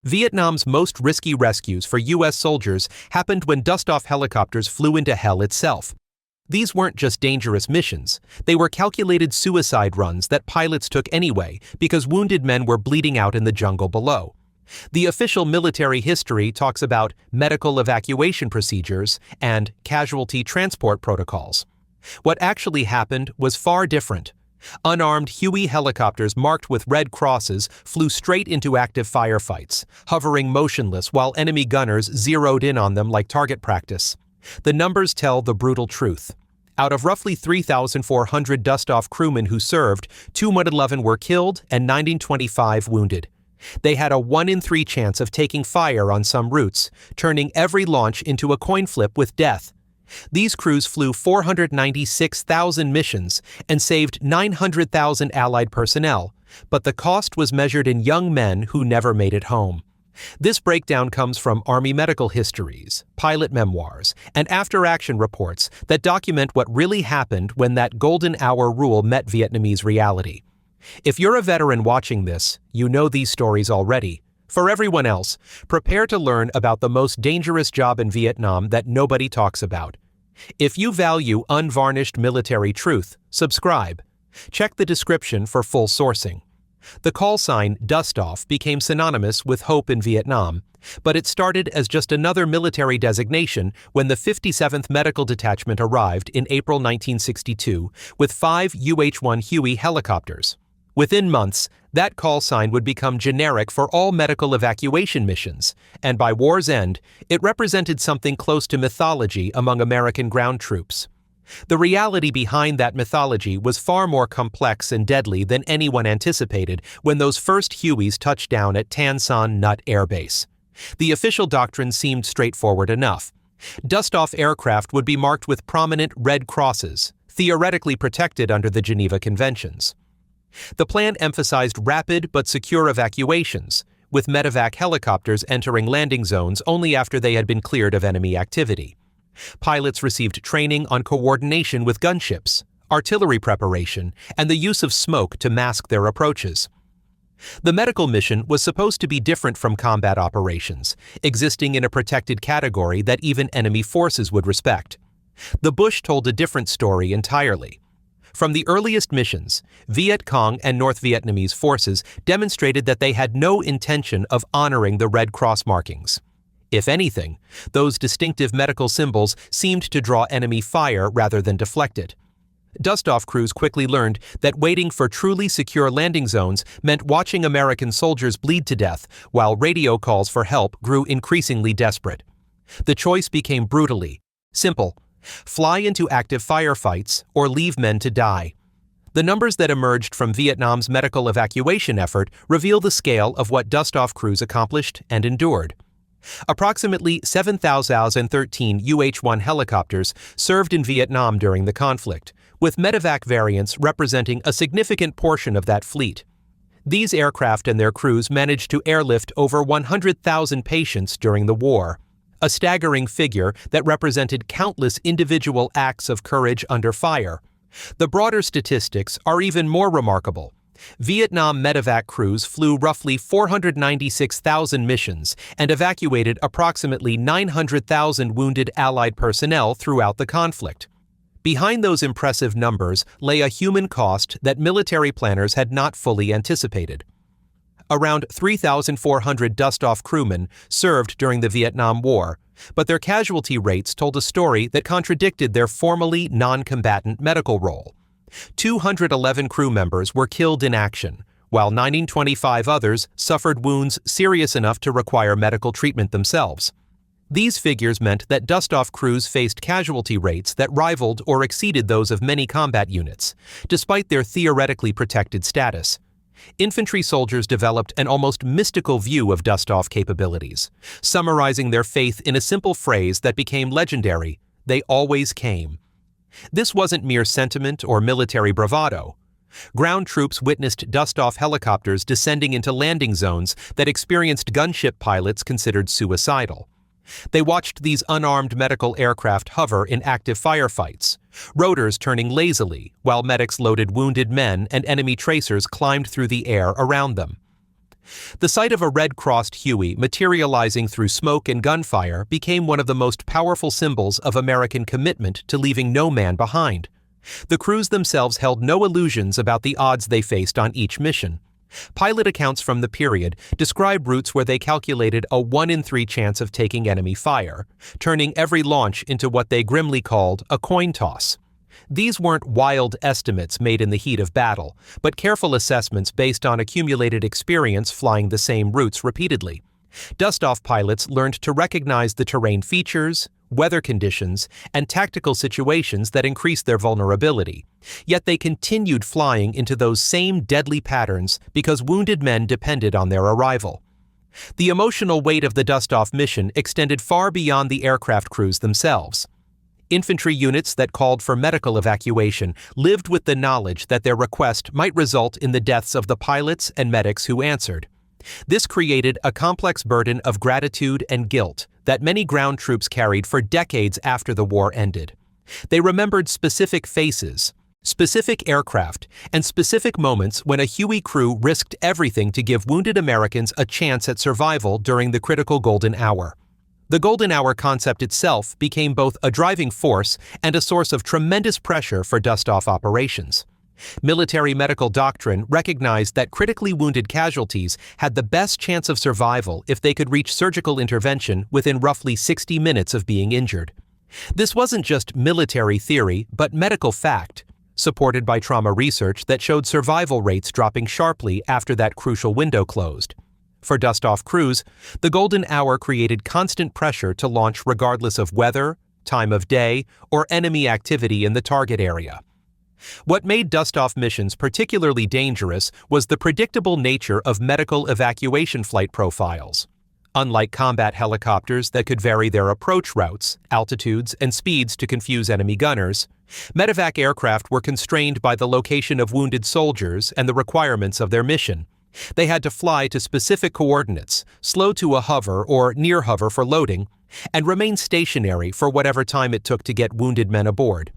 Vietnam's most risky rescues for U.S. soldiers happened when Dustoff helicopters flew into hell itself. These weren't just dangerous missions, they were calculated suicide runs that pilots took anyway because wounded men were bleeding out in the jungle below. The official military history talks about medical evacuation procedures and casualty transport protocols. What actually happened was far different. Unarmed Huey helicopters marked with red crosses flew straight into active firefights, hovering motionless while enemy gunners zeroed in on them like target practice. The numbers tell the brutal truth. Out of roughly 3,400 Dustoff crewmen who served, 211 were killed and 925 wounded. They had a 1 in 3 chance of taking fire on some routes, turning every launch into a coin flip with death. These crews flew 496,000 missions and saved 900,000 Allied personnel, but the cost was measured in young men who never made it home. This breakdown comes from Army medical histories, pilot memoirs, and after-action reports that document what really happened when that golden hour rule met Vietnamese reality. If you're a veteran watching this, you know these stories already. For everyone else, prepare to learn about the most dangerous job in Vietnam that nobody talks about. If you value unvarnished military truth, subscribe. Check the description for full sourcing. The call sign Dustoff became synonymous with hope in Vietnam, but it started as just another military designation when the 57th Medical Detachment arrived in April 1962 with 5 UH-1 Huey helicopters. Within months, that call sign would become generic for all medical evacuation missions, and by war's end, it represented something close to mythology among American ground troops. The reality behind that mythology was far more complex and deadly than anyone anticipated when those first Hueys touched down at Tan Son Nhut Air Base. The official doctrine seemed straightforward enough. Dustoff aircraft would be marked with prominent red crosses, theoretically protected under the Geneva Conventions. The plan emphasized rapid but secure evacuations, with medevac helicopters entering landing zones only after they had been cleared of enemy activity. Pilots received training on coordination with gunships, artillery preparation, and the use of smoke to mask their approaches. The medical mission was supposed to be different from combat operations, existing in a protected category that even enemy forces would respect. The Bush told a different story entirely. From the earliest missions, Viet Cong and North Vietnamese forces demonstrated that they had no intention of honoring the Red Cross markings. If anything, those distinctive medical symbols seemed to draw enemy fire rather than deflect it. Dustoff crews quickly learned that waiting for truly secure landing zones meant watching American soldiers bleed to death, while radio calls for help grew increasingly desperate. The choice became brutally simple: fly into active firefights or leave men to die. The numbers that emerged from Vietnam's medical evacuation effort reveal the scale of what Dustoff crews accomplished and endured. Approximately 7,013 UH-1 helicopters served in Vietnam during the conflict, with medevac variants representing a significant portion of that fleet. These aircraft and their crews managed to airlift over 100,000 patients during the war, a staggering figure that represented countless individual acts of courage under fire. The broader statistics are even more remarkable. Vietnam medevac crews flew roughly 496,000 missions and evacuated approximately 900,000 wounded Allied personnel throughout the conflict. Behind those impressive numbers lay a human cost that military planners had not fully anticipated. Around 3,400 Dustoff crewmen served during the Vietnam War, but their casualty rates told a story that contradicted their formally non-combatant medical role. 211 crew members were killed in action, while 925 others suffered wounds serious enough to require medical treatment themselves. These figures meant that Dustoff crews faced casualty rates that rivaled or exceeded those of many combat units, despite their theoretically protected status. Infantry soldiers developed an almost mystical view of Dustoff capabilities, summarizing their faith in a simple phrase that became legendary: "They always came." This wasn't mere sentiment or military bravado. Ground troops witnessed Dustoff helicopters descending into landing zones that experienced gunship pilots considered suicidal. They watched these unarmed medical aircraft hover in active firefights, rotors turning lazily while medics loaded wounded men and enemy tracers climbed through the air around them. The sight of a red-crossed Huey materializing through smoke and gunfire became one of the most powerful symbols of American commitment to leaving no man behind. The crews themselves held no illusions about the odds they faced on each mission. Pilot accounts from the period describe routes where they calculated a 1 in 3 chance of taking enemy fire, turning every launch into what they grimly called a coin toss. These weren't wild estimates made in the heat of battle, but careful assessments based on accumulated experience flying the same routes repeatedly. Dustoff pilots learned to recognize the terrain features, weather conditions, and tactical situations that increased their vulnerability. Yet they continued flying into those same deadly patterns because wounded men depended on their arrival. The emotional weight of the Dustoff mission extended far beyond the aircraft crews themselves. Infantry units that called for medical evacuation lived with the knowledge that their request might result in the deaths of the pilots and medics who answered. This created a complex burden of gratitude and guilt that many ground troops carried for decades after the war ended. They remembered specific faces, specific aircraft, and specific moments when a Huey crew risked everything to give wounded Americans a chance at survival during the critical golden hour. The golden hour concept itself became both a driving force and a source of tremendous pressure for Dustoff operations. Military medical doctrine recognized that critically wounded casualties had the best chance of survival if they could reach surgical intervention within roughly 60 minutes of being injured. This wasn't just military theory, but medical fact, supported by trauma research that showed survival rates dropping sharply after that crucial window closed. For Dustoff crews, the golden hour created constant pressure to launch regardless of weather, time of day, or enemy activity in the target area. What made Dustoff missions particularly dangerous was the predictable nature of medical evacuation flight profiles. Unlike combat helicopters that could vary their approach routes, altitudes, and speeds to confuse enemy gunners, medevac aircraft were constrained by the location of wounded soldiers and the requirements of their mission. They had to fly to specific coordinates, slow to a hover or near hover for loading, and remain stationary for whatever time it took to get wounded men aboard.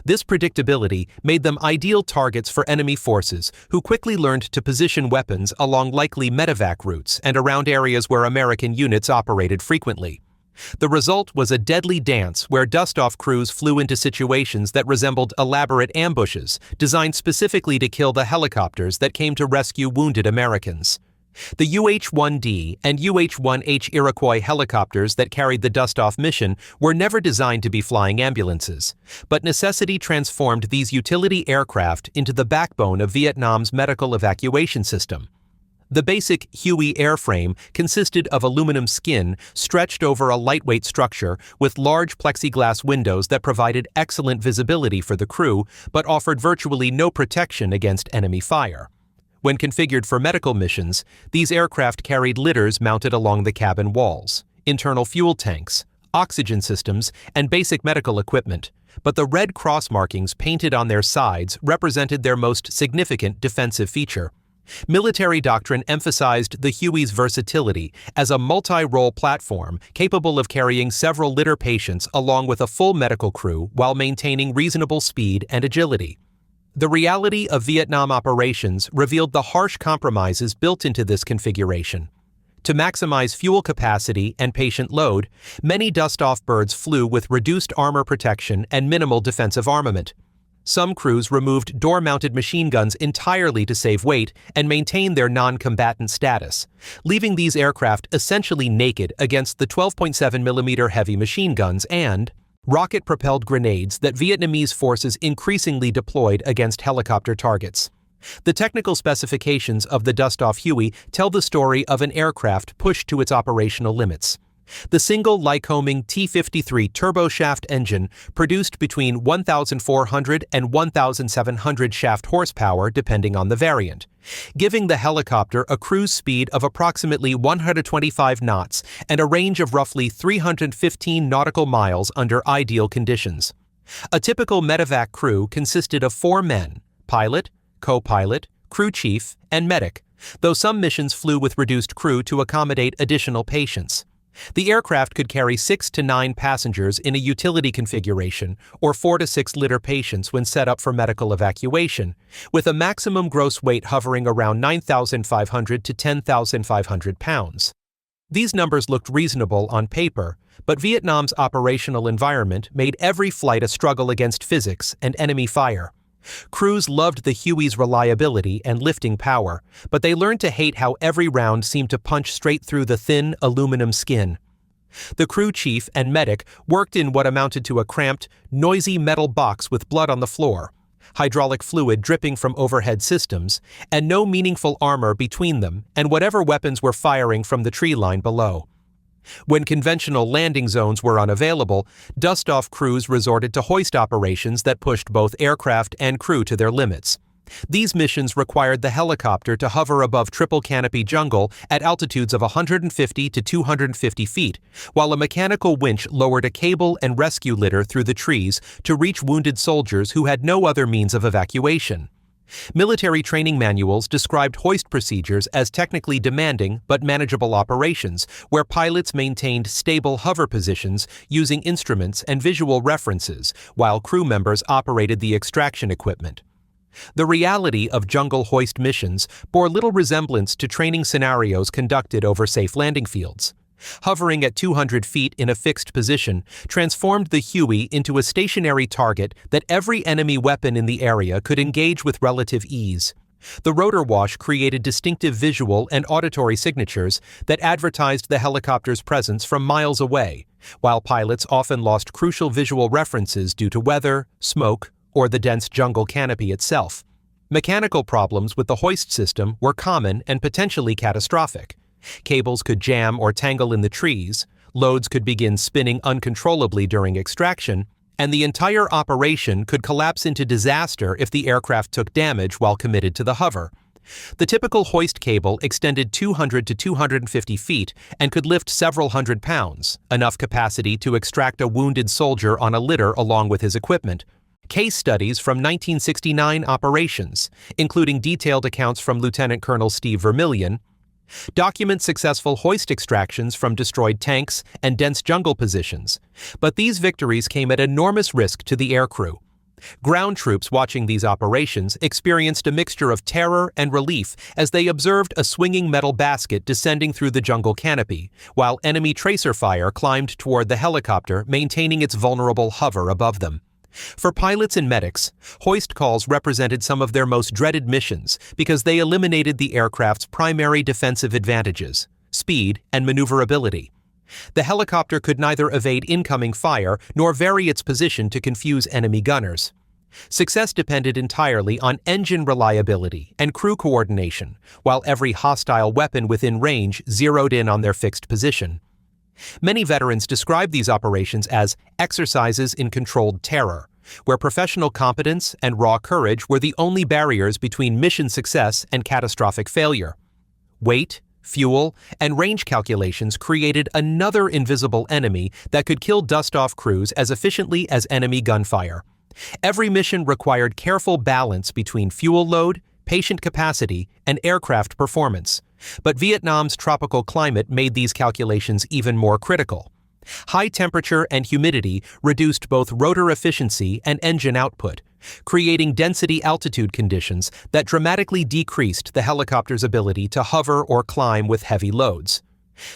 This predictability made them ideal targets for enemy forces who quickly learned to position weapons along likely medevac routes and around areas where American units operated frequently. The result was a deadly dance where Dustoff crews flew into situations that resembled elaborate ambushes designed specifically to kill the helicopters that came to rescue wounded Americans. The UH-1D and UH-1H Iroquois helicopters that carried the Dustoff mission were never designed to be flying ambulances, but necessity transformed these utility aircraft into the backbone of Vietnam's medical evacuation system. The basic Huey airframe consisted of aluminum skin stretched over a lightweight structure with large plexiglass windows that provided excellent visibility for the crew but offered virtually no protection against enemy fire. When configured for medical missions, these aircraft carried litters mounted along the cabin walls, internal fuel tanks, oxygen systems, and basic medical equipment, but the red cross markings painted on their sides represented their most significant defensive feature. Military doctrine emphasized the Huey's versatility as a multi-role platform capable of carrying several litter patients along with a full medical crew while maintaining reasonable speed and agility. The reality of Vietnam operations revealed the harsh compromises built into this configuration. To maximize fuel capacity and patient load, many Dustoff birds flew with reduced armor protection and minimal defensive armament. Some crews removed door-mounted machine guns entirely to save weight and maintain their non-combatant status, leaving these aircraft essentially naked against the 12.7mm heavy machine guns and rocket-propelled grenades that Vietnamese forces increasingly deployed against helicopter targets. The technical specifications of the Dustoff Huey tell the story of an aircraft pushed to its operational limits. The single Lycoming T-53 turboshaft engine produced between 1,400 and 1,700 shaft horsepower depending on the variant, giving the helicopter a cruise speed of approximately 125 knots and a range of roughly 315 nautical miles under ideal conditions. A typical medevac crew consisted of 4 men: pilot, co-pilot, crew chief, and medic, though some missions flew with reduced crew to accommodate additional patients. The aircraft could carry 6 to 9 passengers in a utility configuration, or 4 to 6 litter patients when set up for medical evacuation, with a maximum gross weight hovering around 9,500 to 10,500 pounds. These numbers looked reasonable on paper, but Vietnam's operational environment made every flight a struggle against physics and enemy fire. Crews loved the Huey's reliability and lifting power, but they learned to hate how every round seemed to punch straight through the thin aluminum skin. The crew chief and medic worked in what amounted to a cramped, noisy metal box with blood on the floor, hydraulic fluid dripping from overhead systems, and no meaningful armor between them and whatever weapons were firing from the tree line below. When conventional landing zones were unavailable, Dustoff crews resorted to hoist operations that pushed both aircraft and crew to their limits. These missions required the helicopter to hover above triple canopy jungle at altitudes of 150 to 250 feet, while a mechanical winch lowered a cable and rescue litter through the trees to reach wounded soldiers who had no other means of evacuation. Military training manuals described hoist procedures as technically demanding but manageable operations, where pilots maintained stable hover positions using instruments and visual references, while crew members operated the extraction equipment. The reality of jungle hoist missions bore little resemblance to training scenarios conducted over safe landing fields. Hovering at 200 feet in a fixed position transformed the Huey into a stationary target that every enemy weapon in the area could engage with relative ease. The rotor wash created distinctive visual and auditory signatures that advertised the helicopter's presence from miles away, while pilots often lost crucial visual references due to weather, smoke, or the dense jungle canopy itself. Mechanical problems with the hoist system were common and potentially catastrophic. Cables could jam or tangle in the trees, loads could begin spinning uncontrollably during extraction, and the entire operation could collapse into disaster if the aircraft took damage while committed to the hover. The typical hoist cable extended 200 to 250 feet and could lift several hundred pounds, enough capacity to extract a wounded soldier on a litter along with his equipment. Case studies from 1969 operations, including detailed accounts from Lieutenant Colonel Steve Vermillion, document successful hoist extractions from destroyed tanks and dense jungle positions, but these victories came at enormous risk to the aircrew. Ground troops watching these operations experienced a mixture of terror and relief as they observed a swinging metal basket descending through the jungle canopy, while enemy tracer fire climbed toward the helicopter, maintaining its vulnerable hover above them. For pilots and medics, hoist calls represented some of their most dreaded missions because they eliminated the aircraft's primary defensive advantages, speed and maneuverability. The helicopter could neither evade incoming fire nor vary its position to confuse enemy gunners. Success depended entirely on engine reliability and crew coordination, while every hostile weapon within range zeroed in on their fixed position. Many veterans describe these operations as exercises in controlled terror, where professional competence and raw courage were the only barriers between mission success and catastrophic failure. Weight, fuel, and range calculations created another invisible enemy that could kill Dustoff crews as efficiently as enemy gunfire. Every mission required careful balance between fuel load, patient capacity, and aircraft performance. But Vietnam's tropical climate made these calculations even more critical. High temperature and humidity reduced both rotor efficiency and engine output, creating density-altitude conditions that dramatically decreased the helicopter's ability to hover or climb with heavy loads.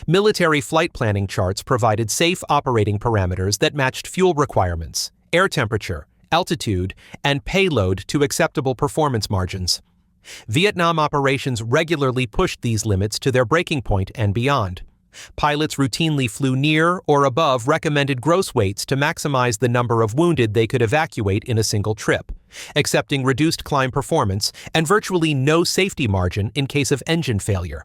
Military flight planning charts provided safe operating parameters that matched fuel requirements, air temperature, altitude, and payload to acceptable performance margins. Vietnam operations regularly pushed these limits to their breaking point and beyond. Pilots routinely flew near or above recommended gross weights to maximize the number of wounded they could evacuate in a single trip, accepting reduced climb performance and virtually no safety margin in case of engine failure.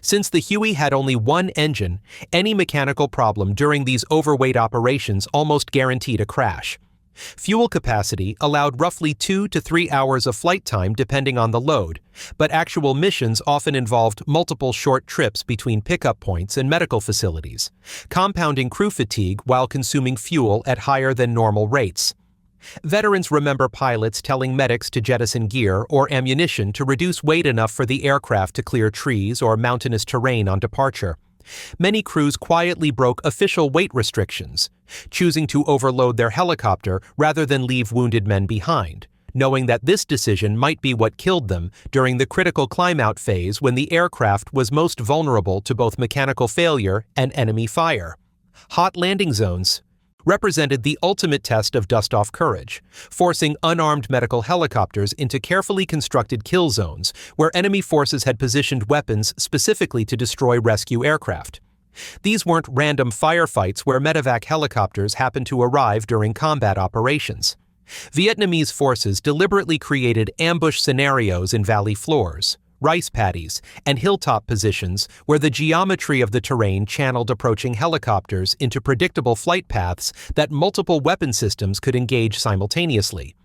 Since the Huey had only one engine, any mechanical problem during these overweight operations almost guaranteed a crash. Fuel capacity allowed roughly 2 to 3 hours of flight time depending on the load, but actual missions often involved multiple short trips between pickup points and medical facilities, compounding crew fatigue while consuming fuel at higher than normal rates. Veterans remember pilots telling medics to jettison gear or ammunition to reduce weight enough for the aircraft to clear trees or mountainous terrain on departure. Many crews quietly broke official weight restrictions, choosing to overload their helicopter rather than leave wounded men behind, knowing that this decision might be what killed them during the critical climb-out phase when the aircraft was most vulnerable to both mechanical failure and enemy fire. Hot landing zones represented the ultimate test of Dustoff courage, forcing unarmed medical helicopters into carefully constructed kill zones where enemy forces had positioned weapons specifically to destroy rescue aircraft. These weren't random firefights where medevac helicopters happened to arrive during combat operations. Vietnamese forces deliberately created ambush scenarios in valley floors, rice paddies, and hilltop positions where the geometry of the terrain channeled approaching helicopters into predictable flight paths that multiple weapon systems could engage simultaneously.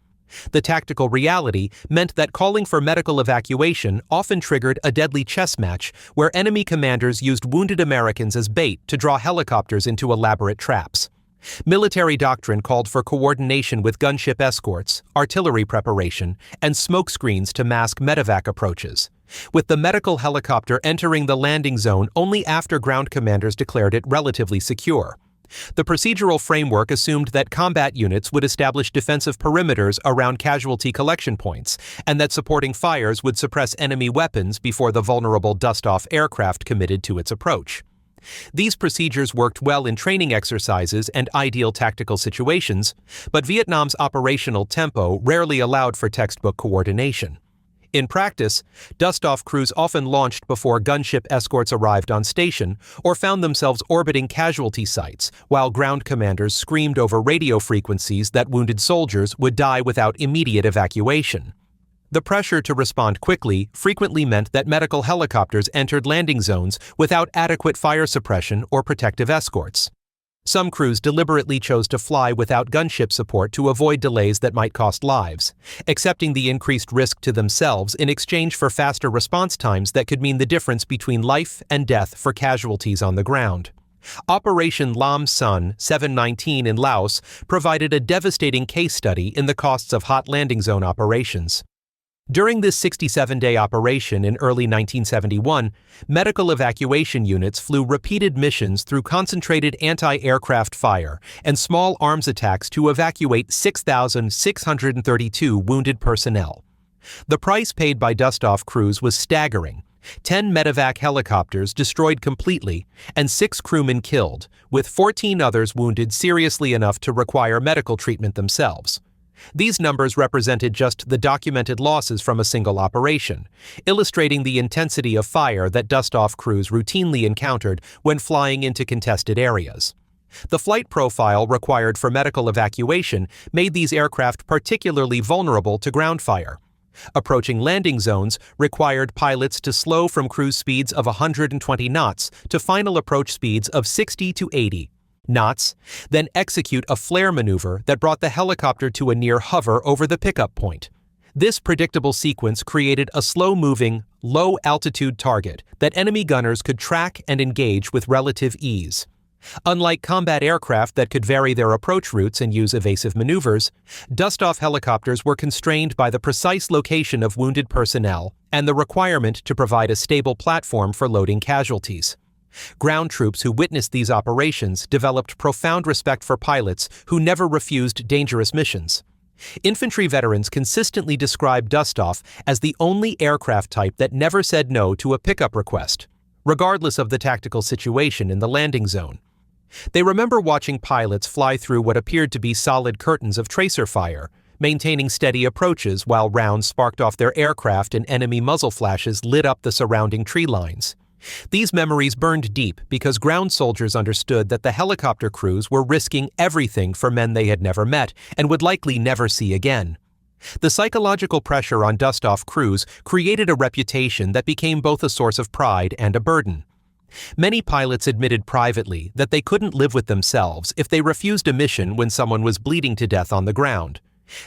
The tactical reality meant that calling for medical evacuation often triggered a deadly chess match where enemy commanders used wounded Americans as bait to draw helicopters into elaborate traps. Military doctrine called for coordination with gunship escorts, artillery preparation, and smoke screens to mask medevac approaches, with the medical helicopter entering the landing zone only after ground commanders declared it relatively secure. The procedural framework assumed that combat units would establish defensive perimeters around casualty collection points, and that supporting fires would suppress enemy weapons before the vulnerable Dustoff aircraft committed to its approach. These procedures worked well in training exercises and ideal tactical situations, but Vietnam's operational tempo rarely allowed for textbook coordination. In practice, Dustoff crews often launched before gunship escorts arrived on station or found themselves orbiting casualty sites while ground commanders screamed over radio frequencies that wounded soldiers would die without immediate evacuation. The pressure to respond quickly frequently meant that medical helicopters entered landing zones without adequate fire suppression or protective escorts. Some crews deliberately chose to fly without gunship support to avoid delays that might cost lives, accepting the increased risk to themselves in exchange for faster response times that could mean the difference between life and death for casualties on the ground. Operation Lam Son 719 in Laos provided a devastating case study in the costs of hot landing zone operations. During this 67-day operation in early 1971, medical evacuation units flew repeated missions through concentrated anti-aircraft fire and small arms attacks to evacuate 6,632 wounded personnel. The price paid by Dustoff crews was staggering. 10 medevac helicopters destroyed completely and 6 crewmen killed, with 14 others wounded seriously enough to require medical treatment themselves. These numbers represented just the documented losses from a single operation, illustrating the intensity of fire that Dustoff crews routinely encountered when flying into contested areas. The flight profile required for medical evacuation made these aircraft particularly vulnerable to ground fire. Approaching landing zones required pilots to slow from cruise speeds of 120 knots to final approach speeds of 60 to 80 knots, then execute a flare maneuver that brought the helicopter to a near hover over the pickup point. This predictable sequence created a slow-moving, low-altitude target that enemy gunners could track and engage with relative ease. Unlike combat aircraft that could vary their approach routes and use evasive maneuvers, Dustoff helicopters were constrained by the precise location of wounded personnel and the requirement to provide a stable platform for loading casualties. Ground troops who witnessed these operations developed profound respect for pilots who never refused dangerous missions. Infantry veterans consistently described Dustoff as the only aircraft type that never said no to a pickup request, regardless of the tactical situation in the landing zone. They remember watching pilots fly through what appeared to be solid curtains of tracer fire, maintaining steady approaches while rounds sparked off their aircraft and enemy muzzle flashes lit up the surrounding tree lines. These memories burned deep because ground soldiers understood that the helicopter crews were risking everything for men they had never met and would likely never see again. The psychological pressure on Dustoff crews created a reputation that became both a source of pride and a burden. Many pilots admitted privately that they couldn't live with themselves if they refused a mission when someone was bleeding to death on the ground.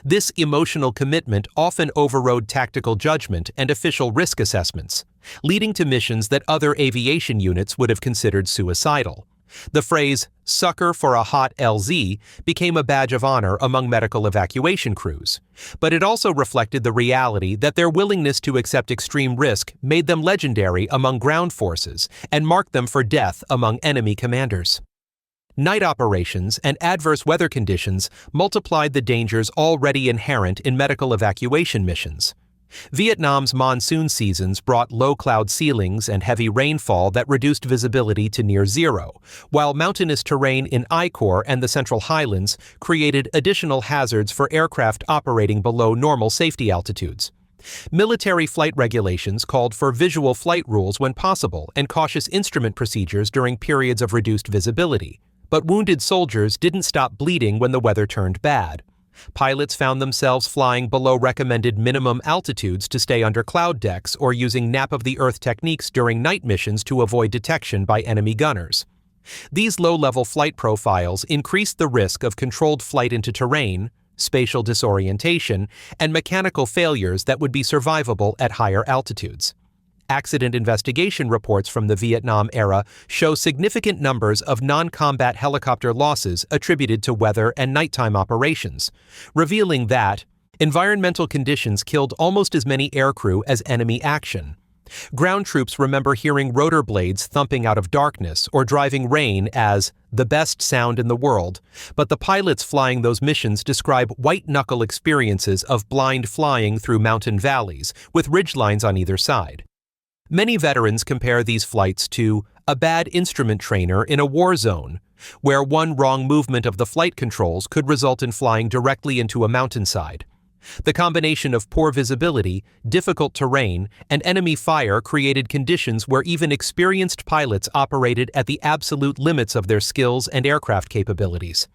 This emotional commitment often overrode tactical judgment and official risk assessments, leading to missions that other aviation units would have considered suicidal. The phrase, "sucker for a hot LZ," became a badge of honor among medical evacuation crews, but it also reflected the reality that their willingness to accept extreme risk made them legendary among ground forces and marked them for death among enemy commanders. Night operations and adverse weather conditions multiplied the dangers already inherent in medical evacuation missions. Vietnam's monsoon seasons brought low cloud ceilings and heavy rainfall that reduced visibility to near zero, while mountainous terrain in I Corps and the Central Highlands created additional hazards for aircraft operating below normal safety altitudes. Military flight regulations called for visual flight rules when possible and cautious instrument procedures during periods of reduced visibility. But wounded soldiers didn't stop bleeding when the weather turned bad. Pilots found themselves flying below recommended minimum altitudes to stay under cloud decks or using nap-of-the-earth techniques during night missions to avoid detection by enemy gunners. These low-level flight profiles increased the risk of controlled flight into terrain, spatial disorientation, and mechanical failures that would be survivable at higher altitudes. Accident investigation reports from the Vietnam era show significant numbers of non-combat helicopter losses attributed to weather and nighttime operations, revealing that environmental conditions killed almost as many aircrew as enemy action. Ground troops remember hearing rotor blades thumping out of darkness or driving rain as the best sound in the world, but the pilots flying those missions describe white-knuckle experiences of blind flying through mountain valleys with ridgelines on either side. Many veterans compare these flights to a bad instrument trainer in a war zone, where one wrong movement of the flight controls could result in flying directly into a mountainside. The combination of poor visibility, difficult terrain, and enemy fire created conditions where even experienced pilots operated at the absolute limits of their skills and aircraft capabilities.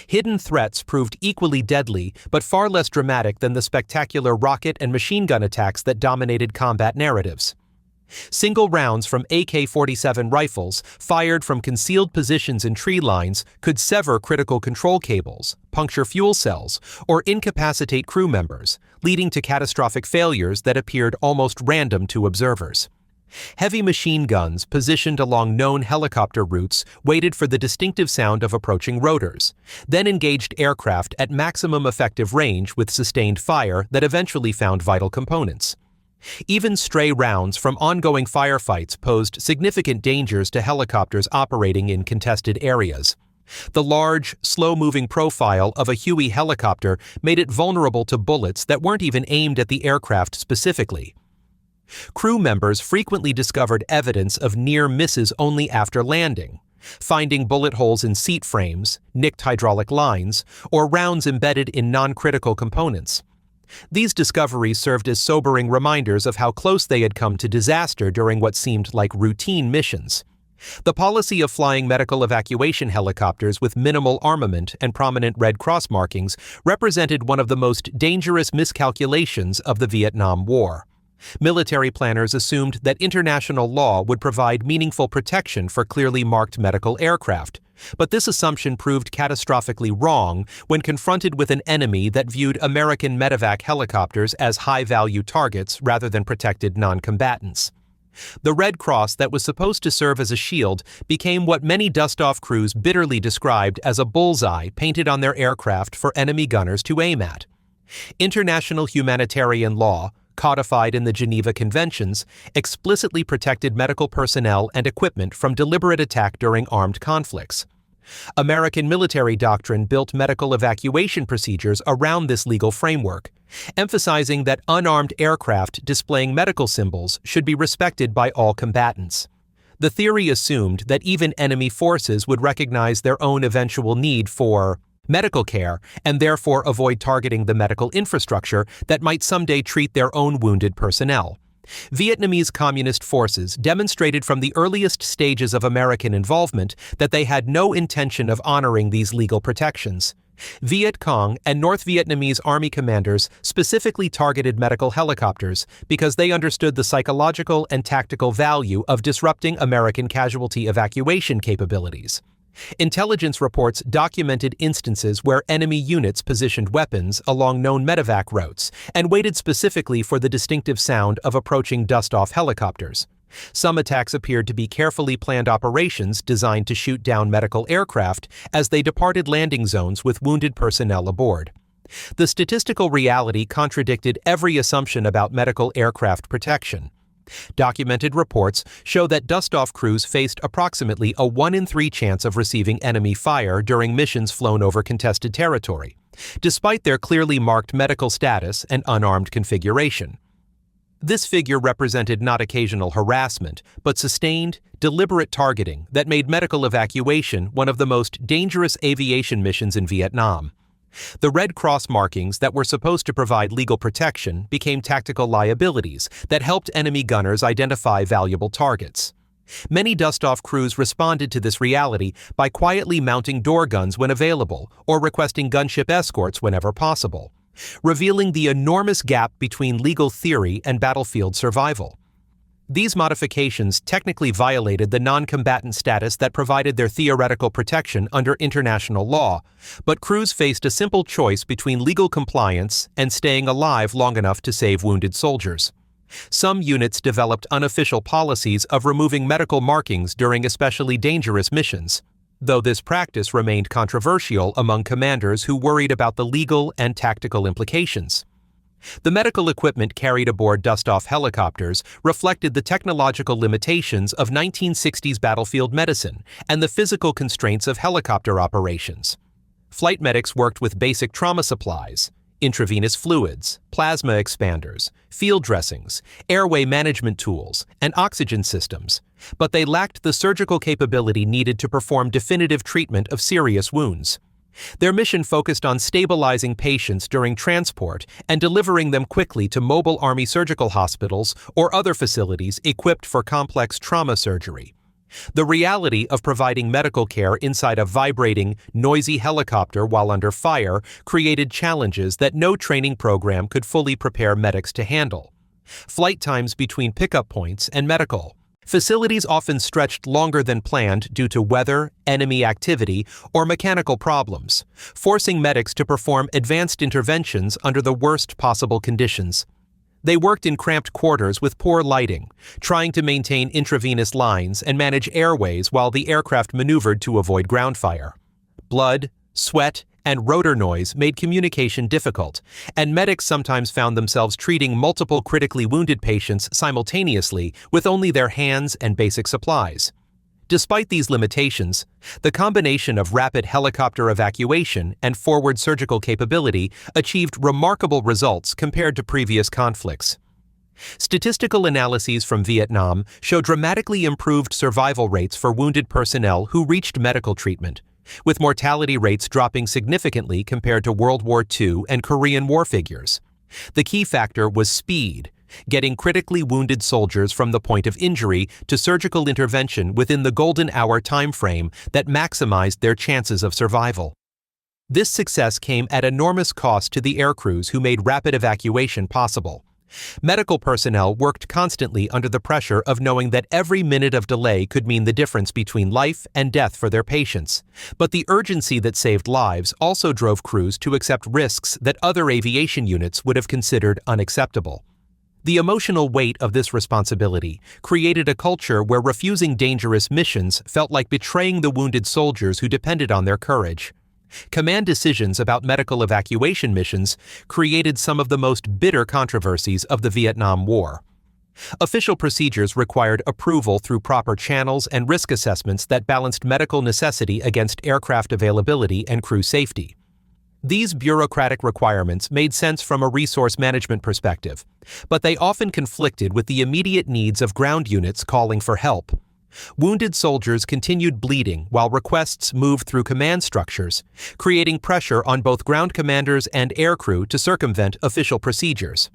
Hidden threats proved equally deadly but far less dramatic than the spectacular rocket and machine gun attacks that dominated combat narratives. Single rounds from AK-47 rifles fired from concealed positions in tree lines could sever critical control cables, puncture fuel cells, or incapacitate crew members, leading to catastrophic failures that appeared almost random to observers. Heavy machine guns positioned along known helicopter routes waited for the distinctive sound of approaching rotors, then engaged aircraft at maximum effective range with sustained fire that eventually found vital components. Even stray rounds from ongoing firefights posed significant dangers to helicopters operating in contested areas. The large, slow-moving profile of a Huey helicopter made it vulnerable to bullets that weren't even aimed at the aircraft specifically. Crew members frequently discovered evidence of near misses only after landing, finding bullet holes in seat frames, nicked hydraulic lines, or rounds embedded in non-critical components. These discoveries served as sobering reminders of how close they had come to disaster during what seemed like routine missions. The policy of flying medical evacuation helicopters with minimal armament and prominent Red Cross markings represented one of the most dangerous miscalculations of the Vietnam War. Military planners assumed that international law would provide meaningful protection for clearly marked medical aircraft, but this assumption proved catastrophically wrong when confronted with an enemy that viewed American medevac helicopters as high-value targets rather than protected non-combatants. The Red Cross that was supposed to serve as a shield became what many Dustoff crews bitterly described as a bullseye painted on their aircraft for enemy gunners to aim at. International humanitarian law, codified in the Geneva Conventions, explicitly protected medical personnel and equipment from deliberate attack during armed conflicts. American military doctrine built medical evacuation procedures around this legal framework, emphasizing that unarmed aircraft displaying medical symbols should be respected by all combatants. The theory assumed that even enemy forces would recognize their own eventual need for medical care and therefore avoid targeting the medical infrastructure that might someday treat their own wounded personnel. Vietnamese Communist forces demonstrated from the earliest stages of American involvement that they had no intention of honoring these legal protections. Viet Cong and North Vietnamese Army commanders specifically targeted medical helicopters because they understood the psychological and tactical value of disrupting American casualty evacuation capabilities. Intelligence reports documented instances where enemy units positioned weapons along known medevac routes and waited specifically for the distinctive sound of approaching Dustoff helicopters. Some attacks appeared to be carefully planned operations designed to shoot down medical aircraft as they departed landing zones with wounded personnel aboard. The statistical reality contradicted every assumption about medical aircraft protection. Documented reports show that Dustoff crews faced approximately a 1 in 3 chance of receiving enemy fire during missions flown over contested territory, despite their clearly marked medical status and unarmed configuration. This figure represented not occasional harassment, but sustained, deliberate targeting that made medical evacuation one of the most dangerous aviation missions in Vietnam. The Red Cross markings that were supposed to provide legal protection became tactical liabilities that helped enemy gunners identify valuable targets. Many Dustoff crews responded to this reality by quietly mounting door guns when available or requesting gunship escorts whenever possible, revealing the enormous gap between legal theory and battlefield survival. These modifications technically violated the non-combatant status that provided their theoretical protection under international law, but crews faced a simple choice between legal compliance and staying alive long enough to save wounded soldiers. Some units developed unofficial policies of removing medical markings during especially dangerous missions, though this practice remained controversial among commanders who worried about the legal and tactical implications. The medical equipment carried aboard Dustoff helicopters reflected the technological limitations of 1960s battlefield medicine and the physical constraints of helicopter operations. Flight medics worked with basic trauma supplies, intravenous fluids, plasma expanders, field dressings, airway management tools, and oxygen systems, but they lacked the surgical capability needed to perform definitive treatment of serious wounds. Their mission focused on stabilizing patients during transport and delivering them quickly to mobile Army surgical hospitals or other facilities equipped for complex trauma surgery. The reality of providing medical care inside a vibrating, noisy helicopter while under fire created challenges that no training program could fully prepare medics to handle. Flight times between pickup points and medical facilities often stretched longer than planned due to weather, enemy activity, or mechanical problems, forcing medics to perform advanced interventions under the worst possible conditions. They worked in cramped quarters with poor lighting, trying to maintain intravenous lines and manage airways while the aircraft maneuvered to avoid ground fire. Blood, sweat, and rotor noise made communication difficult, and medics sometimes found themselves treating multiple critically wounded patients simultaneously with only their hands and basic supplies. Despite these limitations, the combination of rapid helicopter evacuation and forward surgical capability achieved remarkable results compared to previous conflicts. Statistical analyses from Vietnam show dramatically improved survival rates for wounded personnel who reached medical treatment, with mortality rates dropping significantly compared to World War II and Korean War figures. The key factor was speed, getting critically wounded soldiers from the point of injury to surgical intervention within the golden hour time frame that maximized their chances of survival. This success came at enormous cost to the aircrews who made rapid evacuation possible. Medical personnel worked constantly under the pressure of knowing that every minute of delay could mean the difference between life and death for their patients. But the urgency that saved lives also drove crews to accept risks that other aviation units would have considered unacceptable. The emotional weight of this responsibility created a culture where refusing dangerous missions felt like betraying the wounded soldiers who depended on their courage. Command decisions about medical evacuation missions created some of the most bitter controversies of the Vietnam War. Official procedures required approval through proper channels and risk assessments that balanced medical necessity against aircraft availability and crew safety. These bureaucratic requirements made sense from a resource management perspective, but they often conflicted with the immediate needs of ground units calling for help. Wounded soldiers continued bleeding while requests moved through command structures, creating pressure on both ground commanders and aircrew to circumvent official procedures.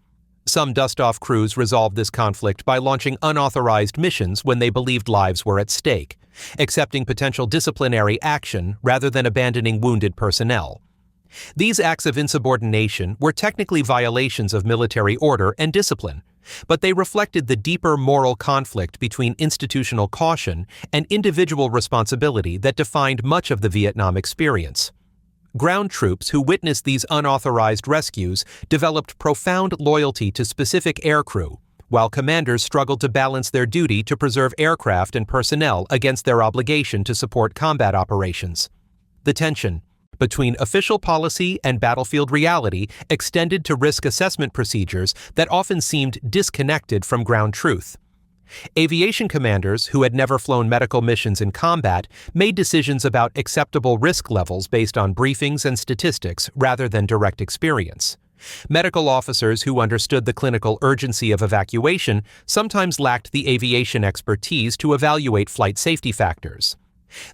Some Dustoff crews resolved this conflict by launching unauthorized missions when they believed lives were at stake, accepting potential disciplinary action rather than abandoning wounded personnel. These acts of insubordination were technically violations of military order and discipline, but they reflected the deeper moral conflict between institutional caution and individual responsibility that defined much of the Vietnam experience. Ground troops who witnessed these unauthorized rescues developed profound loyalty to specific aircrew, while commanders struggled to balance their duty to preserve aircraft and personnel against their obligation to support combat operations. The tension between official policy and battlefield reality extended to risk assessment procedures that often seemed disconnected from ground truth. Aviation commanders who had never flown medical missions in combat made decisions about acceptable risk levels based on briefings and statistics rather than direct experience. Medical officers who understood the clinical urgency of evacuation sometimes lacked the aviation expertise to evaluate flight safety factors.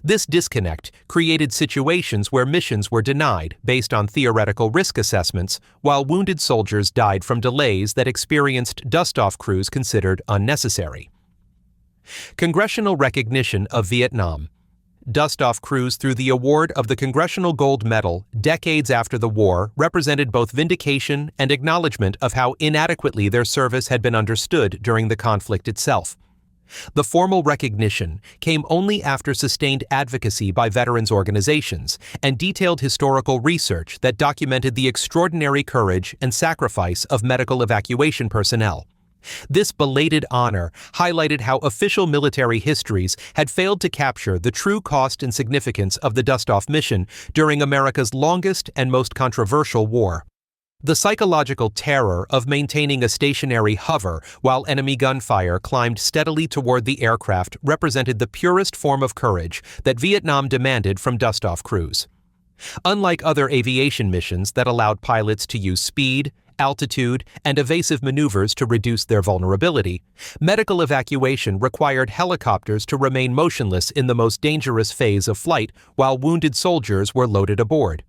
This disconnect created situations where missions were denied based on theoretical risk assessments, while wounded soldiers died from delays that experienced Dustoff crews considered unnecessary. Congressional recognition of Vietnam. Dustoff crews through the award of the Congressional Gold Medal decades after the war represented both vindication and acknowledgement of how inadequately their service had been understood during the conflict itself. The formal recognition came only after sustained advocacy by veterans organizations and detailed historical research that documented the extraordinary courage and sacrifice of medical evacuation personnel. This belated honor highlighted how official military histories had failed to capture the true cost and significance of the Dustoff mission during America's longest and most controversial war. The psychological terror of maintaining a stationary hover while enemy gunfire climbed steadily toward the aircraft represented the purest form of courage that Vietnam demanded from Dustoff crews. Unlike other aviation missions that allowed pilots to use speed, altitude, and evasive maneuvers to reduce their vulnerability, medical evacuation required helicopters to remain motionless in the most dangerous phase of flight while wounded soldiers were loaded aboard.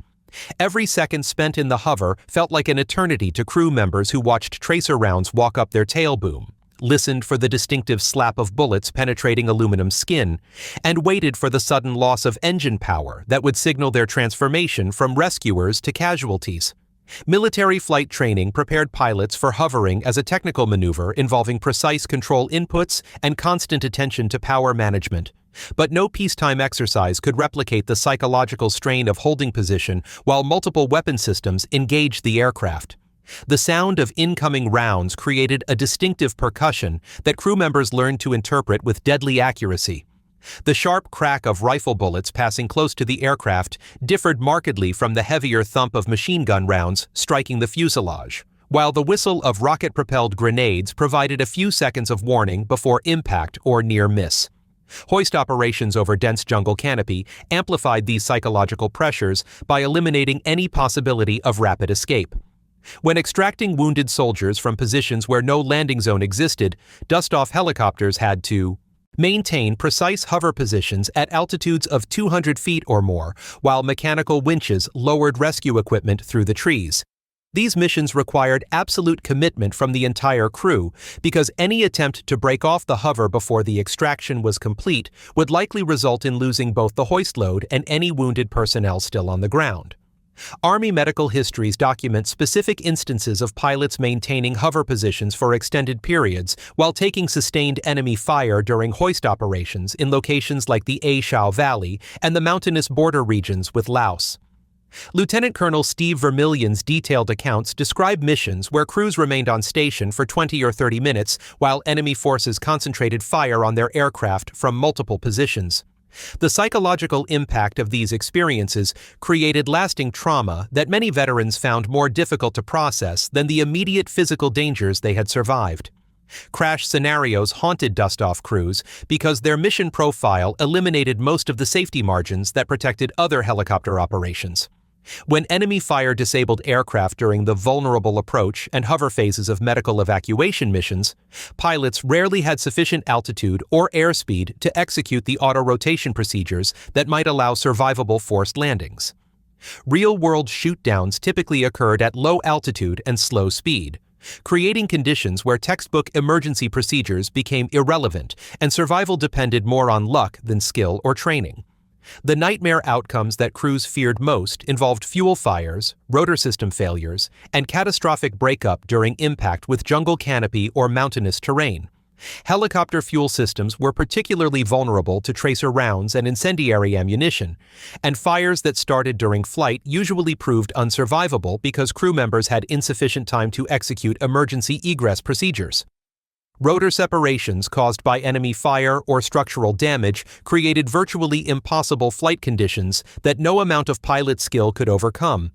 Every second spent in the hover felt like an eternity to crew members who watched tracer rounds walk up their tail boom, listened for the distinctive slap of bullets penetrating aluminum skin, and waited for the sudden loss of engine power that would signal their transformation from rescuers to casualties. Military flight training prepared pilots for hovering as a technical maneuver involving precise control inputs and constant attention to power management. But no peacetime exercise could replicate the psychological strain of holding position while multiple weapon systems engaged the aircraft. The sound of incoming rounds created a distinctive percussion that crew members learned to interpret with deadly accuracy. The sharp crack of rifle bullets passing close to the aircraft differed markedly from the heavier thump of machine gun rounds striking the fuselage, while the whistle of rocket-propelled grenades provided a few seconds of warning before impact or near miss. Hoist operations over dense jungle canopy amplified these psychological pressures by eliminating any possibility of rapid escape. When extracting wounded soldiers from positions where no landing zone existed, Dustoff helicopters had to maintain precise hover positions at altitudes of 200 feet or more, while mechanical winches lowered rescue equipment through the trees. These missions required absolute commitment from the entire crew because any attempt to break off the hover before the extraction was complete would likely result in losing both the hoist load and any wounded personnel still on the ground. Army medical histories document specific instances of pilots maintaining hover positions for extended periods while taking sustained enemy fire during hoist operations in locations like the A Shau Valley and the mountainous border regions with Laos. Lieutenant Colonel Steve Vermillion's detailed accounts describe missions where crews remained on station for 20 or 30 minutes while enemy forces concentrated fire on their aircraft from multiple positions. The psychological impact of these experiences created lasting trauma that many veterans found more difficult to process than the immediate physical dangers they had survived. Crash scenarios haunted Dustoff crews because their mission profile eliminated most of the safety margins that protected other helicopter operations. When enemy fire disabled aircraft during the vulnerable approach and hover phases of medical evacuation missions, pilots rarely had sufficient altitude or airspeed to execute the auto-rotation procedures that might allow survivable forced landings. Real-world shoot-downs typically occurred at low altitude and slow speed, creating conditions where textbook emergency procedures became irrelevant and survival depended more on luck than skill or training. The nightmare outcomes that crews feared most involved fuel fires, rotor system failures, and catastrophic breakup during impact with jungle canopy or mountainous terrain. Helicopter fuel systems were particularly vulnerable to tracer rounds and incendiary ammunition, and fires that started during flight usually proved unsurvivable because crew members had insufficient time to execute emergency egress procedures. Rotor separations caused by enemy fire or structural damage created virtually impossible flight conditions that no amount of pilot skill could overcome.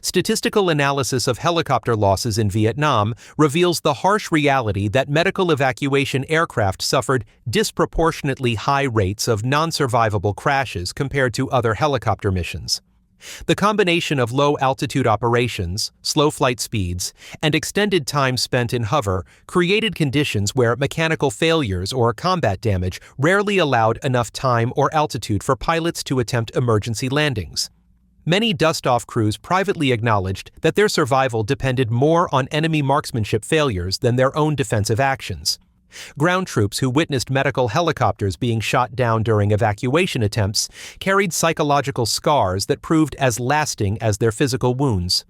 Statistical analysis of helicopter losses in Vietnam reveals the harsh reality that medical evacuation aircraft suffered disproportionately high rates of non-survivable crashes compared to other helicopter missions. The combination of low-altitude operations, slow flight speeds, and extended time spent in hover created conditions where mechanical failures or combat damage rarely allowed enough time or altitude for pilots to attempt emergency landings. Many Dustoff crews privately acknowledged that their survival depended more on enemy marksmanship failures than their own defensive actions. Ground troops who witnessed medical helicopters being shot down during evacuation attempts carried psychological scars that proved as lasting as their physical wounds.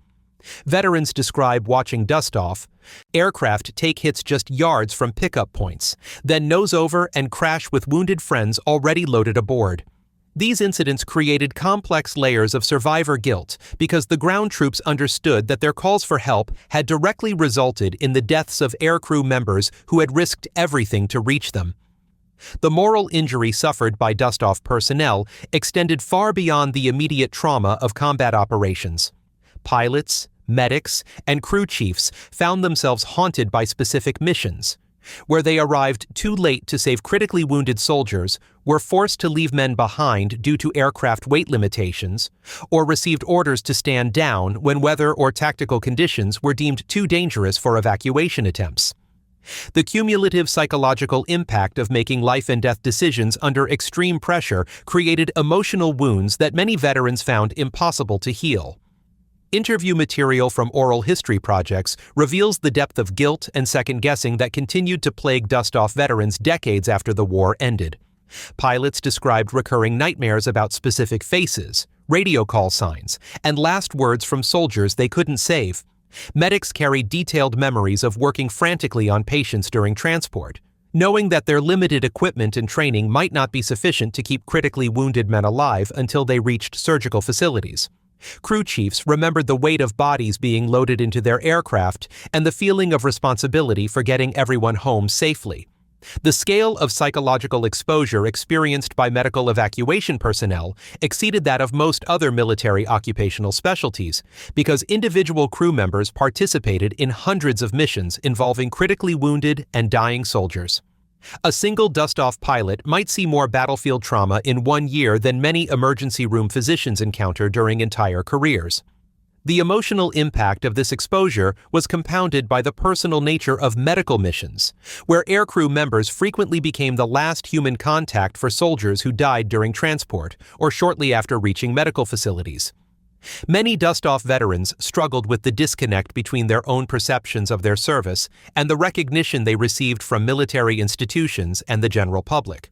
Veterans describe watching Dustoff aircraft take hits just yards from pickup points, then nose over and crash with wounded friends already loaded aboard. These incidents created complex layers of survivor guilt because the ground troops understood that their calls for help had directly resulted in the deaths of aircrew members who had risked everything to reach them. The moral injury suffered by Dustoff personnel extended far beyond the immediate trauma of combat operations. Pilots, medics, and crew chiefs found themselves haunted by specific missions, where they arrived too late to save critically wounded soldiers, were forced to leave men behind due to aircraft weight limitations, or received orders to stand down when weather or tactical conditions were deemed too dangerous for evacuation attempts. The cumulative psychological impact of making life-and-death decisions under extreme pressure created emotional wounds that many veterans found impossible to heal. Interview material from oral history projects reveals the depth of guilt and second-guessing that continued to plague Dustoff veterans decades after the war ended. Pilots described recurring nightmares about specific faces, radio call signs, and last words from soldiers they couldn't save. Medics carried detailed memories of working frantically on patients during transport, knowing that their limited equipment and training might not be sufficient to keep critically wounded men alive until they reached surgical facilities. Crew chiefs remembered the weight of bodies being loaded into their aircraft and the feeling of responsibility for getting everyone home safely. The scale of psychological exposure experienced by medical evacuation personnel exceeded that of most other military occupational specialties because individual crew members participated in hundreds of missions involving critically wounded and dying soldiers. A single Dustoff pilot might see more battlefield trauma in 1 year than many emergency room physicians encounter during entire careers. The emotional impact of this exposure was compounded by the personal nature of medical missions, where aircrew members frequently became the last human contact for soldiers who died during transport or shortly after reaching medical facilities. Many Dustoff veterans struggled with the disconnect between their own perceptions of their service and the recognition they received from military institutions and the general public.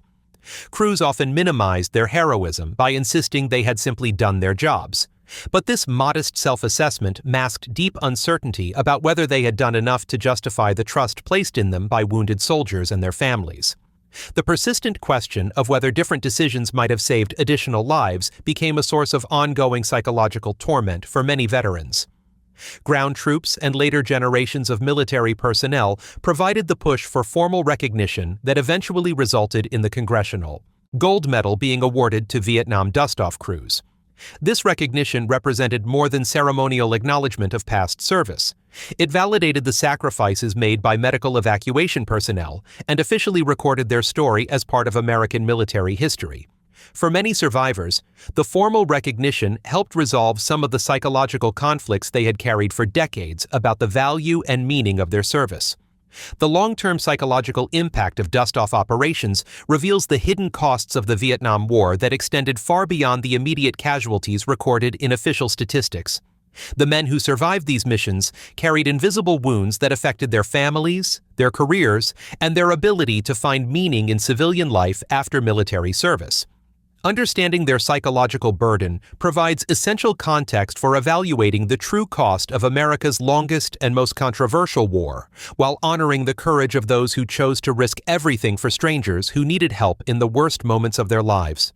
Crews often minimized their heroism by insisting they had simply done their jobs. But this modest self-assessment masked deep uncertainty about whether they had done enough to justify the trust placed in them by wounded soldiers and their families. The persistent question of whether different decisions might have saved additional lives became a source of ongoing psychological torment for many veterans. Ground troops and later generations of military personnel provided the push for formal recognition that eventually resulted in the Congressional Gold Medal being awarded to Vietnam Dustoff crews. This recognition represented more than ceremonial acknowledgement of past service. It validated the sacrifices made by medical evacuation personnel and officially recorded their story as part of American military history. For many survivors, the formal recognition helped resolve some of the psychological conflicts they had carried for decades about the value and meaning of their service. The long-term psychological impact of Dustoff operations reveals the hidden costs of the Vietnam War that extended far beyond the immediate casualties recorded in official statistics. The men who survived these missions carried invisible wounds that affected their families, their careers, and their ability to find meaning in civilian life after military service. Understanding their psychological burden provides essential context for evaluating the true cost of America's longest and most controversial war, while honoring the courage of those who chose to risk everything for strangers who needed help in the worst moments of their lives.